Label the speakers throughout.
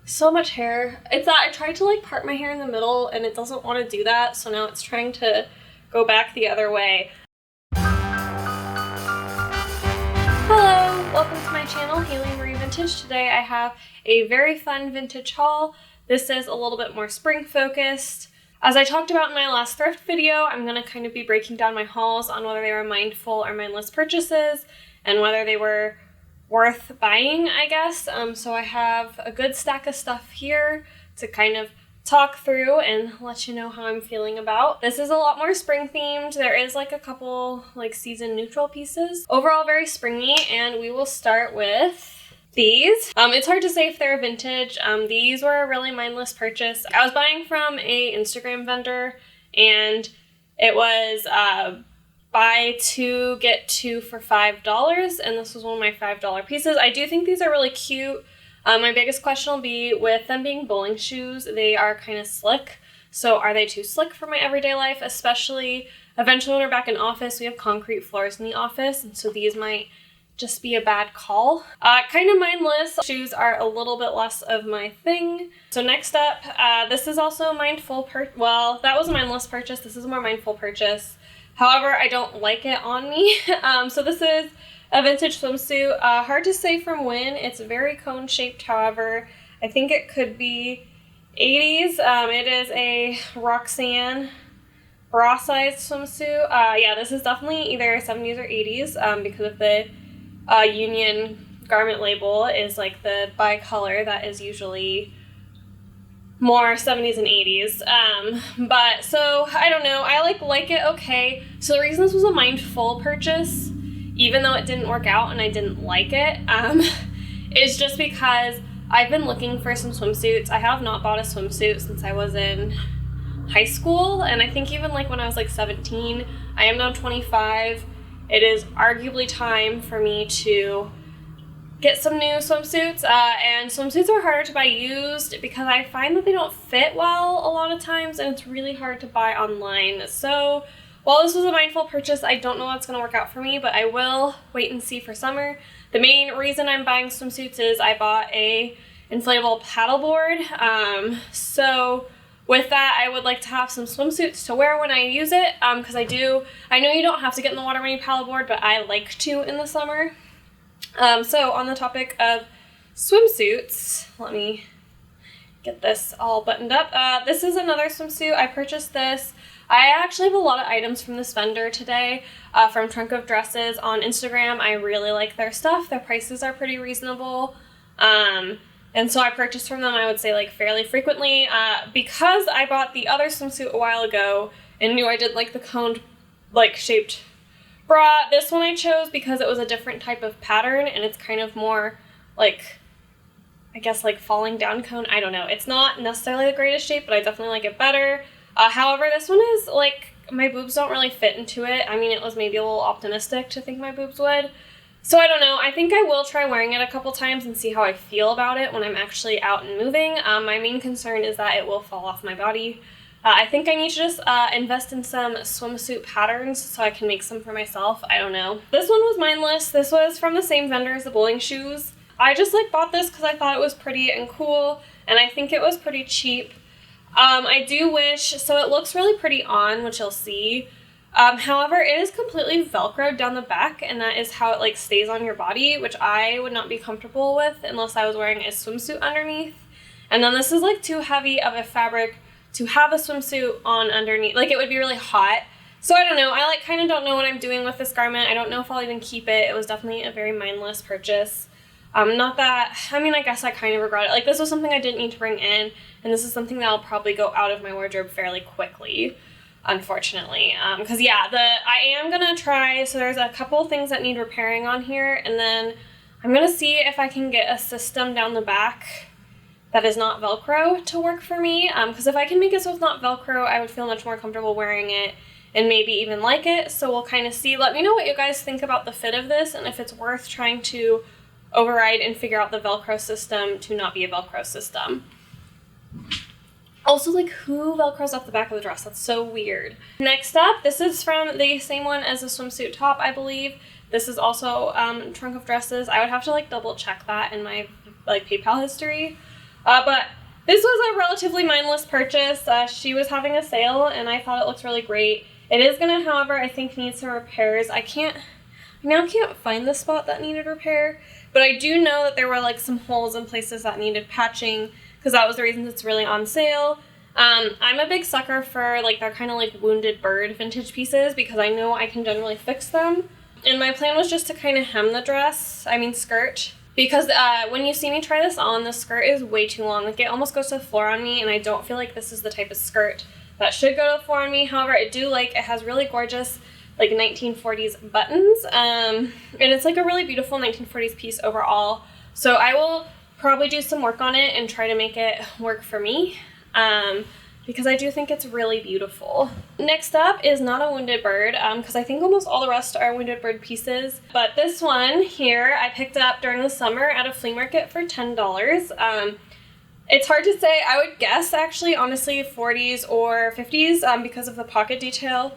Speaker 1: So much hair. It's that I tried to like part my hair in the middle and it doesn't want to do that, so now it's trying to go back the other way. Hello, welcome to my channel, Haylee Marie Vintage. Today I have a very fun vintage haul. This is a little bit more spring focused. As I talked about in my last thrift video, I'm going to kind of be breaking down my hauls on whether they were mindful or mindless purchases and whether they were worth buying, I guess. So I have a good stack of stuff here to kind of talk through and let you know how I'm feeling about. This is a lot more spring themed. There is like a couple like season neutral pieces. Overall very springy, and we will start with these. It's hard to say if they're vintage. These were a really mindless purchase. I was buying from a Instagram vendor and it was buy two, get two for $5, and this was one of my $5 pieces. I do think these are really cute. My biggest question will be with them being bowling shoes, they are kind of slick. So are they too slick for my everyday life? Especially eventually when we're back in office, we have concrete floors in the office, and so these might just be a bad call. Kind of mindless. Shoes are a little bit less of my thing. So next up, this is also a mindful well, that was a mindless purchase. This is a more mindful purchase. However, I don't like it on me. So this is a vintage swimsuit. Hard to say from when. It's very cone shaped, however. I think it could be 80s. It is a Roxanne bra sized swimsuit. Yeah, this is definitely either 70s or 80s because of the Union garment label is like the bi-color that is usually more 70s and 80s. But so I don't know, I like it okay. So the reason this was a mindful purchase, even though it didn't work out and I didn't like it, is just because I've been looking for some swimsuits. I have not bought a swimsuit since I was in high school, and I think even like when I was like 17. I am now 25. It is arguably time for me to get some new swimsuits, and swimsuits are harder to buy used because I find that they don't fit well a lot of times, and it's really hard to buy online. So while this was a mindful purchase, I don't know what's going to work out for me, but I will wait and see for summer. The main reason I'm buying swimsuits is I bought a inflatable paddleboard. So with that, I would like to have some swimsuits to wear when I use it, because I know you don't have to get in the water when you paddleboard, but I like to in the summer. So on the topic of swimsuits, let me get this all buttoned up. This is another swimsuit. I purchased this. I actually have a lot of items from this vendor today, from Trunk of Dresses on Instagram. I really like their stuff. Their prices are pretty reasonable. And so I purchased from them, I would say, like fairly frequently, because I bought the other swimsuit a while ago and knew I did like the coned like shaped bra. This one I chose because it was a different type of pattern and it's kind of more like, I guess, like falling down cone. I don't know. It's not necessarily the greatest shape, but I definitely like it better. However, this one is like, my boobs don't really fit into it. I mean, it was maybe a little optimistic to think my boobs would. So I don't know. I think I will try wearing it a couple times and see how I feel about it when I'm actually out and moving. My main concern is that it will fall off my body. I think I need to just invest in some swimsuit patterns so I can make some for myself. I don't know. This one was mindless. This was from the same vendor as the bowling shoes. I just like bought this because I thought it was pretty and cool, and I think it was pretty cheap. I do wish, so it looks really pretty on, which you'll see. However, it is completely Velcroed down the back, and that is how it like stays on your body, which I would not be comfortable with unless I was wearing a swimsuit underneath. And then this is like too heavy of a fabric to have a swimsuit on underneath. Like, it would be really hot. So I don't know. I like kind of don't know what I'm doing with this garment. I don't know if I'll even keep it. It was definitely a very mindless purchase. Not that, I mean, I guess I kind of regret it. Like, this was something I didn't need to bring in, and this is something that'll probably go out of my wardrobe fairly quickly, unfortunately. Because yeah, I am gonna try, so there's a couple things that need repairing on here, and then I'm gonna see if I can get a system down the back that is not Velcro to work for me, because if I can make it so it's not Velcro, I would feel much more comfortable wearing it and maybe even like it. So we'll kind of see. Let me know what you guys think about the fit of this and if it's worth trying to override and figure out the Velcro system to not be a Velcro system. Also, like, who Velcros off the back of the dress? That's so weird. Next up, this is from the same one as the swimsuit top, I believe. This is also Trunk of Dresses. I would have to like double check that in my like PayPal history. But this was a relatively mindless purchase. She was having a sale and I thought it looks really great. It is gonna, however, I think need some repairs. I now can't find the spot that needed repair, but I do know that there were like some holes in places that needed patching because that was the reason it's really on sale. I'm a big sucker for like they're kind of like wounded bird vintage pieces because I know I can generally fix them. And my plan was just to kind of hem the skirt, because when you see me try this on, the skirt is way too long. Like it almost goes to the floor on me, and I don't feel like this is the type of skirt that should go to the floor on me. However, I do like it has really gorgeous like 1940s buttons, and it's like a really beautiful 1940s piece overall. So I will probably do some work on it and try to make it work for me. Because I do think it's really beautiful. Next up is not a wounded bird, because I think almost all the rest are wounded bird pieces. But this one here I picked up during the summer at a flea market for $10. It's hard to say. I would guess actually, honestly, 40s or 50s, because of the pocket detail.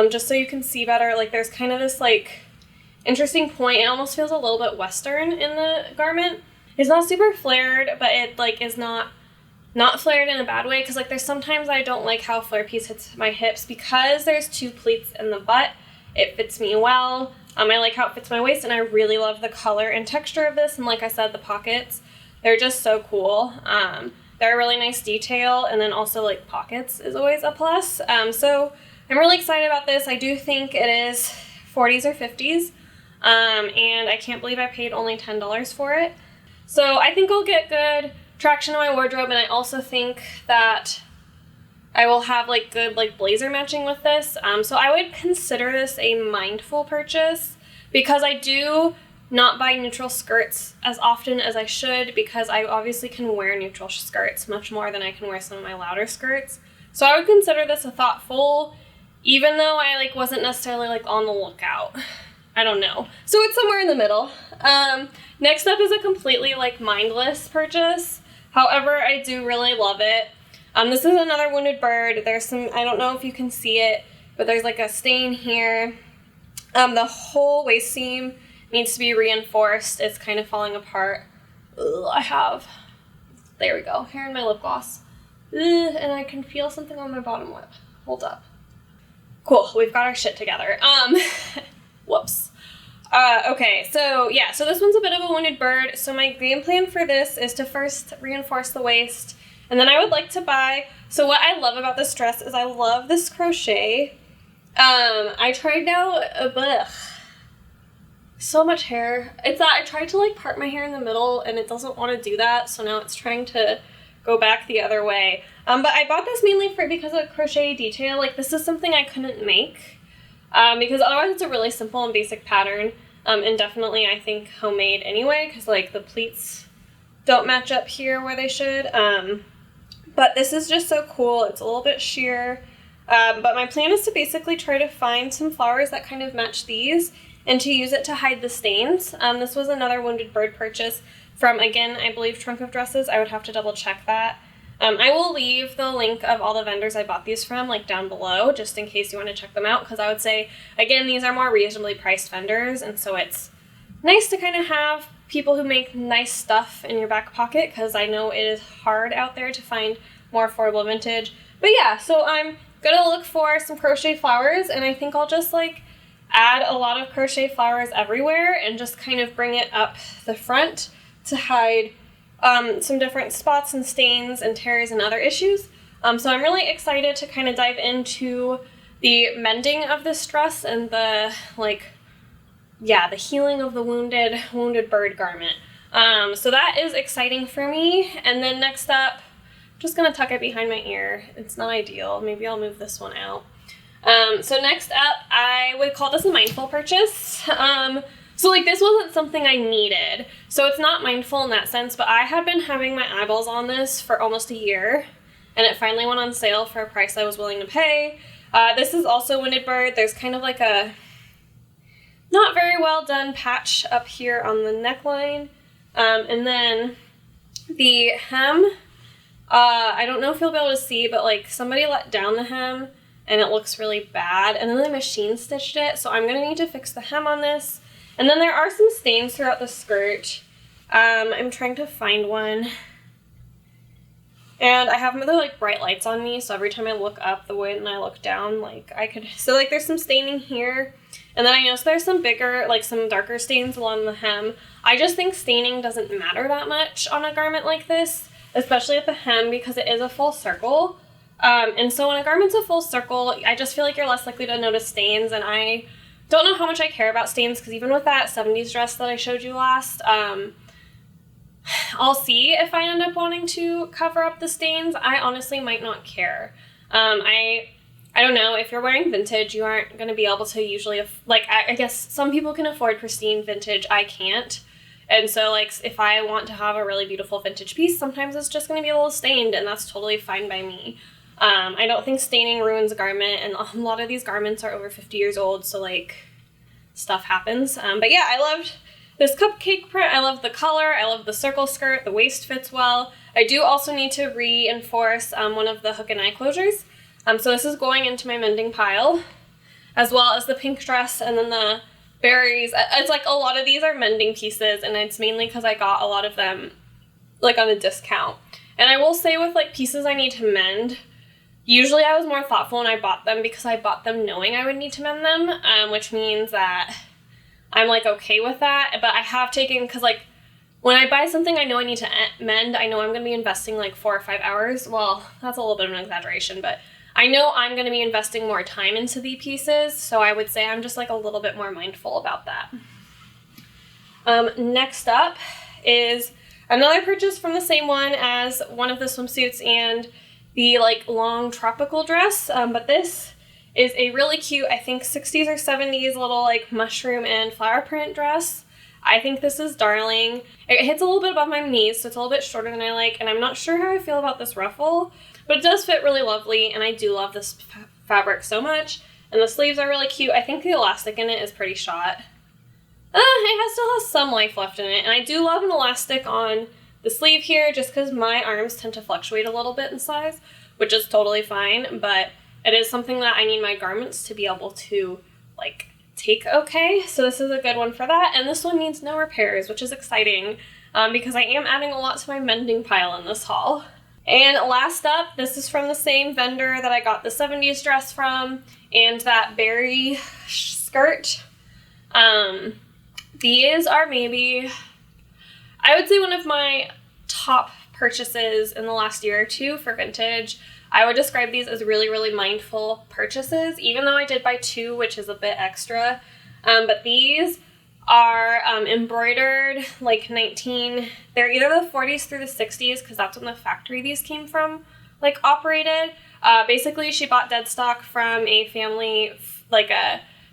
Speaker 1: Just so you can see better, like there's kind of this like interesting point. It almost feels a little bit Western in the garment. It's not super flared, but it like is not flared in a bad way, because like there's sometimes I don't like how a flare piece hits my hips. Because there's two pleats in the butt, it fits me well. I like how it fits my waist, and I really love the color and texture of this. And like I said, the pockets, they're just so cool. They're a really nice detail, and then also like pockets is always a plus. So I'm really excited about this. I do think it is 40s or 50s, and I can't believe I paid only $10 for it. So I think I'll get good traction in my wardrobe, and I also think that I will have like good like blazer matching with this. So I would consider this a mindful purchase, because I do not buy neutral skirts as often as I should, because I obviously can wear neutral skirts much more than I can wear some of my louder skirts. So I would consider this a thoughtful, even though I like wasn't necessarily like on the lookout. I don't know. So it's somewhere in the middle. Next up is a completely like mindless purchase. However, I do really love it. This is another wounded bird. There's some, I don't know if you can see it, but there's like a stain here. The whole waist seam needs to be reinforced. It's kind of falling apart. There we go, hair in my lip gloss. And I can feel something on my bottom lip. Hold up. Cool, we've got our shit together. Whoops. Okay, so yeah, so this one's a bit of a wounded bird. So my game plan for this is to first reinforce the waist, and then I would like to buy, so what I love about this dress is I love this crochet. I tried now, so much hair. It's that I tried to like part my hair in the middle and it doesn't want to do that, so now it's trying to go back the other way. But I bought this mainly because of crochet detail. Like this is something I couldn't make. Because otherwise it's a really simple and basic pattern, and definitely I think homemade anyway, because like the pleats don't match up here where they should, but this is just so cool. It's a little bit sheer, but my plan is to basically try to find some flowers that kind of match these and to use it to hide the stains. This was another wounded bird purchase from, again, I believe Trunk of Dresses. I would have to double check that. I will leave the link of all the vendors I bought these from like down below, just in case you want to check them out, because I would say, again, these are more reasonably priced vendors, and so it's nice to kind of have people who make nice stuff in your back pocket, because I know it is hard out there to find more affordable vintage. But yeah, so I'm gonna look for some crochet flowers, and I think I'll just like add a lot of crochet flowers everywhere and just kind of bring it up the front to hide some different spots and stains and tears and other issues. So I'm really excited to kind of dive into the mending of this dress and the the healing of the wounded bird garment. So that is exciting for me. And then next up, I'm just gonna tuck it behind my ear. It's not ideal. Maybe I'll move this one out. So next up, I would call this a mindful purchase. So like this wasn't something I needed, so it's not mindful in that sense, but I had been having my eyeballs on this for almost a year, and it finally went on sale for a price I was willing to pay. This is also wounded bird. There's kind of like a not very well done patch up here on the neckline, and then the hem, I don't know if you'll be able to see, but like somebody let down the hem and it looks really bad, and then they machine stitched it, so I'm gonna need to fix the hem on this. And then there are some stains throughout the skirt. I'm trying to find one. And I have the like bright lights on me, so every time I look up the way and I look down, like I could, so like there's some staining here. And then I noticed there's some bigger, like some darker stains along the hem. I just think staining doesn't matter that much on a garment like this, especially at the hem, because it is a full circle. And so when a garment's a full circle, I just feel like you're less likely to notice stains, and I don't know how much I care about stains, because even with that 70s dress that I showed you last, I'll see if I end up wanting to cover up the stains. I honestly might not care. I don't know, if you're wearing vintage, you aren't going to be able to usually, like, I guess some people can afford pristine vintage, I can't. And so, like, if I want to have a really beautiful vintage piece, sometimes it's just going to be a little stained, and that's totally fine by me. I don't think staining ruins a garment, and a lot of these garments are over 50 years old, so, like, stuff happens. But yeah, I loved this cupcake print. I love the color. I love the circle skirt. The waist fits well. I do also need to reinforce one of the hook and eye closures. So this is going into my mending pile, as well as the pink dress and then the berries. It's like a lot of these are mending pieces, and it's mainly because I got a lot of them like on a discount. And I will say with like pieces I need to mend, usually I was more thoughtful when I bought them because I bought them knowing I would need to mend them, which means that I'm like okay with that. But I have taken, because like when I buy something I know I need to mend, I know I'm going to be investing like 4 or 5 hours. Well, that's a little bit of an exaggeration, but I know I'm going to be investing more time into the pieces, so I would say I'm just like a little bit more mindful about that. Next up is another purchase from the same one as one of the swimsuits and the like long tropical dress, but this is a really cute, I think 60s or 70s little like mushroom and flower print dress. I think this is darling. It hits a little bit above my knees, so it's a little bit shorter than I like, and I'm not sure how I feel about this ruffle, but it does fit really lovely, and I do love this fabric so much. And the sleeves are really cute. I think the elastic in it is pretty shot. Still has some life left in it, and I do love an elastic on the sleeve here, just because my arms tend to fluctuate a little bit in size, which is totally fine, but it is something that I need my garments to be able to, like, take okay. So this is a good one for that, and this one needs no repairs, which is exciting, because I am adding a lot to my mending pile in this haul. And last up, this is from the same vendor that I got the 70s dress from, and that berry skirt. These are maybe, I would say, one of my top purchases in the last year or two for vintage. I would describe these as really, really mindful purchases, even though I did buy 2, which is a bit extra. But these are embroidered, like they're either the 40s through the 60s, because that's when the factory these came from, like, operated. Basically, she bought dead stock from a family,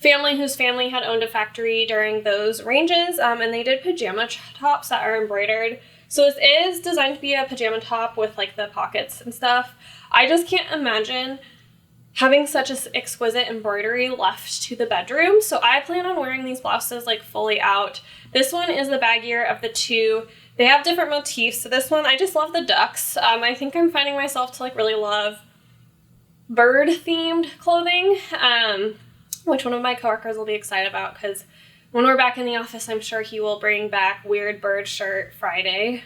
Speaker 1: whose family had owned a factory during those ranges, and they did pajama tops that are embroidered. So this is designed to be a pajama top with, like, the pockets and stuff. I just can't imagine having such an exquisite embroidery left to the bedroom, so I plan on wearing these blouses like fully out. This one is the baggier of the 2. They have different motifs, so this one, I just love the ducks. I think I'm finding myself to like really love bird themed clothing, which one of my coworkers will be excited about, because when we're back in the office, I'm sure he will bring back Weird Bird Shirt Friday.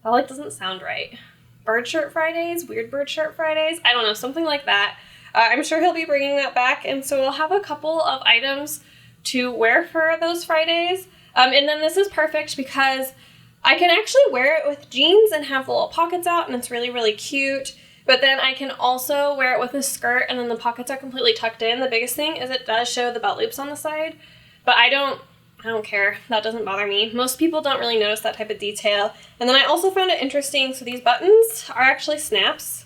Speaker 1: That like doesn't sound right. Bird Shirt Fridays, Weird Bird Shirt Fridays, I don't know, something like that. I'm sure he'll be bringing that back, and so we'll have a couple of items to wear for those Fridays. And then this is perfect because I can actually wear it with jeans and have the little pockets out, and it's really, really cute. But then I can also wear it with a skirt, and then the pockets are completely tucked in. The biggest thing is it does show the belt loops on the side, but I don't care. That doesn't bother me. Most people don't really notice that type of detail. And then I also found it interesting. So these buttons are actually snaps,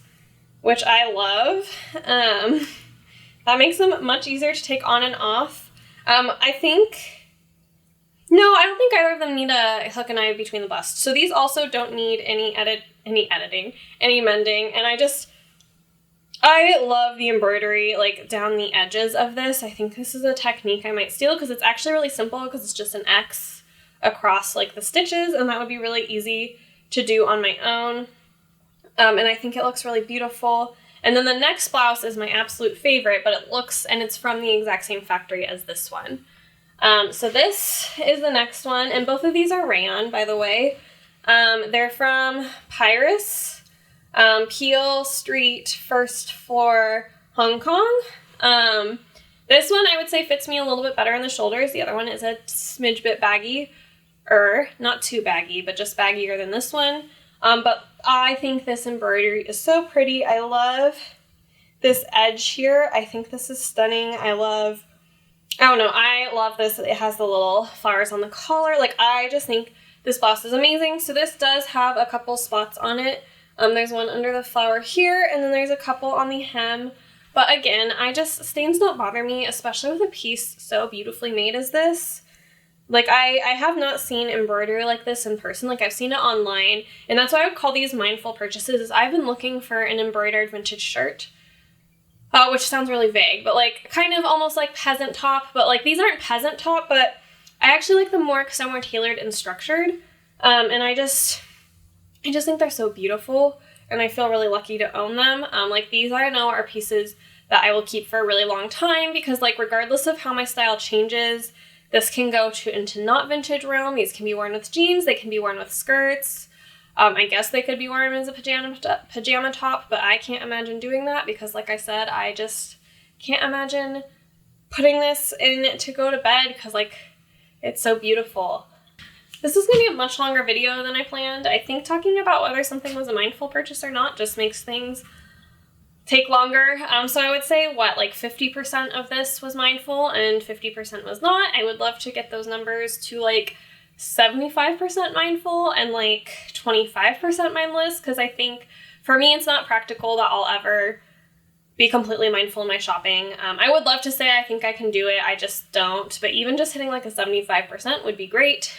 Speaker 1: which I love. That makes them much easier to take on and off. I don't think either of them need a hook and eye between the busts. So these also don't need any editing, any mending. And I love the embroidery, like, down the edges of this. I think this is a technique I might steal, because it's actually really simple, because it's just an X across, like, the stitches, and that would be really easy to do on my own. And I think it looks really beautiful. And then the next blouse is my absolute favorite, but it's from the exact same factory as this one. So this is the next one, and both of these are rayon, by the way. They're from Pyrus. Peel Street, first floor, Hong Kong. This one I would say fits me a little bit better in the shoulders. The other one is a smidge bit baggy, not too baggy, but just baggier than this one. But I think this embroidery is so pretty. I love this edge here. I think this is stunning. I love this. It has the little flowers on the collar. Like, I just think this blouse is amazing. So this does have a couple spots on it. There's one under the flower here, and then there's a couple on the hem. But again, stains don't bother me, especially with a piece so beautifully made as this. Like, I have not seen embroidery like this in person. Like, I've seen it online, and that's why I would call these mindful purchases, is I've been looking for an embroidered vintage shirt, which sounds really vague, but like kind of almost like peasant top, but like these aren't peasant top, but I actually like them more because they're more tailored and structured. And I just think they're so beautiful, and I feel really lucky to own them. Like, these I know are pieces that I will keep for a really long time, because like regardless of how my style changes, this can go into not vintage realm. These can be worn with jeans, they can be worn with skirts. I guess they could be worn as a pajama top, but I can't imagine doing that because, like I said, I just can't imagine putting this in to go to bed because, like, it's so beautiful. This is going to be a much longer video than I planned. I think talking about whether something was a mindful purchase or not just makes things take longer. So I would say, like 50% of this was mindful and 50% was not. I would love to get those numbers to like 75% mindful and like 25% mindless, because I think for me it's not practical that I'll ever be completely mindful in my shopping. I would love to say I think I can do it, I just don't, but even just hitting like a 75% would be great.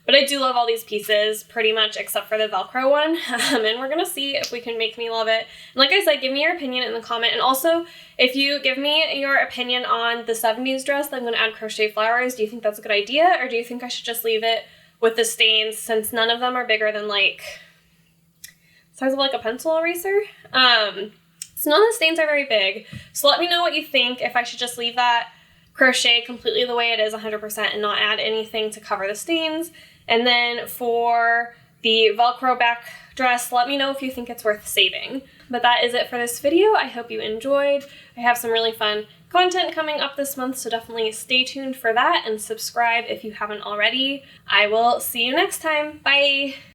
Speaker 1: But I do love all these pieces, pretty much except for the Velcro one, and we're gonna see if we can make me love it. And like I said, give me your opinion in the comment, and also if you give me your opinion on the 70s dress that I'm gonna add crochet flowers, do you think that's a good idea, or do you think I should just leave it with the stains, since none of them are bigger than like the size of like a pencil eraser? So none of the stains are very big, so let me know what you think, if I should just leave that crochet completely the way it is 100% and not add anything to cover the stains. And then for the Velcro back dress, let me know if you think it's worth saving. But that is it for this video. I hope you enjoyed. I have some really fun content coming up this month, so definitely stay tuned for that and subscribe if you haven't already. I will see you next time. Bye!